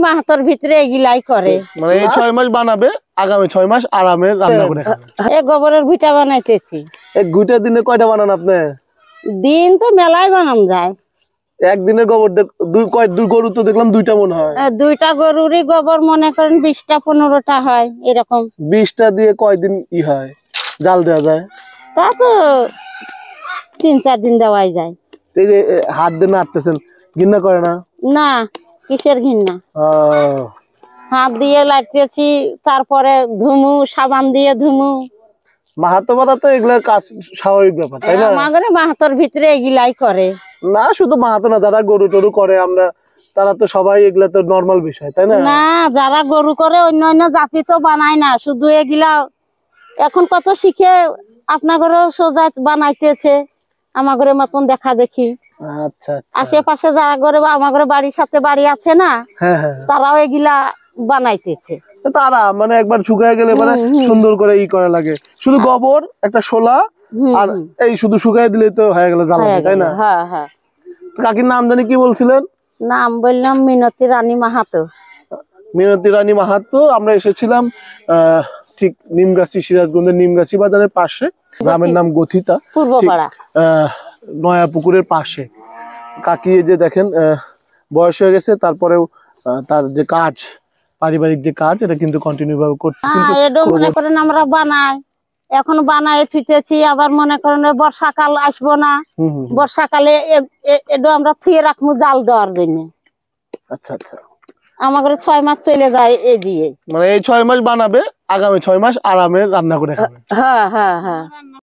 মাহাতর ভিতরে এগুলাই করে, মানে এই 6 মাস বানাবে, আগামী 6 মাস আরামে রান্না করে খাবে। এই গোবরের ভিটা বানাইতেছি। এই গুইটা দিনে কয়টা বানান আপনি? দিন তো মেলায় বানান যায়। একদিনের গোবর দুই গরু তো দেখলাম 2টা মনে হয়। 2টা গরুরই গোবর মনে করেন 20টা 15টা হয় এরকম। 20টা দিয়ে কয়দিন হয় জাল দেওয়া যায়? তা তো 3-4 দিন দেওয়াই যায়। এই যে হাত দিয়ে নাড়তেছেন, ঘৃণা করে না? না, কিসের ঘৃণা? হাত দিয়ে লাগতেছি, তারপরে ধুমু, সাবান দিয়ে ধুমু। মাহাতো পাড়া তো এগুলা কাজ স্বাভাবিক ব্যাপার, তাই না? আমাদের মাহাতর ভিতরে এগুলাই করে। না শুধু মাহাতো না, যারা গরু টরু করে আমরা, তারা তো সবাই এগুলা তো নরমাল বিষয়, তাই না? না, যারা গরু করে অন্য জাতি তো বানায় না, শুধু এগুলা এখন কত শিখে আপনাদের সোজা বানাইতেছে, আমাদের মতন দেখা দেখি। আচ্ছা, আশেপাশে যারা করে আমাদের বাড়ির সাথে বাড়ি আছে না, তারাও এগুলা বানাইতেছে। তারা মানে একবার শুকায় গেলে মানে সুন্দর করে ই করা লাগে, শুধু গোবর একটা শোলা আর এই শুধু শুকায় দিলে তো হয়ে গেল জ্বালানি, তাই না? হ্যাঁ হ্যাঁ। কাকির নাম জানি কি বলছিলেন? নাম বললাম মিনতি রানী মাহাতো। মিনতি রানী মাহাতো। আমরা এসেছিলাম ঠিক নিমগাছি, সিরাজগঞ্জের নিমগাছি বাজারের পাশে, গ্রামের নাম গথিতা, পূর্বপাড়া, নয়া পুকুরের পাশে। কাকি এই যে দেখেন বয়স হয়ে গেছে, তারপরেও তার যে কাজ, পারিবারিক যে কাজ, এটা কিন্তু কন্টিনিউ ভাবে করতে। মনে করেন আমরা বানাই, এখন বানায় থুইতেছি, আবার মনে করেন বর্ষাকাল আসবো না, বর্ষাকালে এটা আমরা থুয়ে রাখবো জাল দেওয়ার জন্য। আচ্ছা আচ্ছা। আমাদের 6 মাস চলে যায় এই দিয়ে। মানে এই 6 মাস বানাবে, আগামী 6 মাস আরামে রান্না করে খাবে। হ্যাঁ হ্যাঁ হ্যাঁ।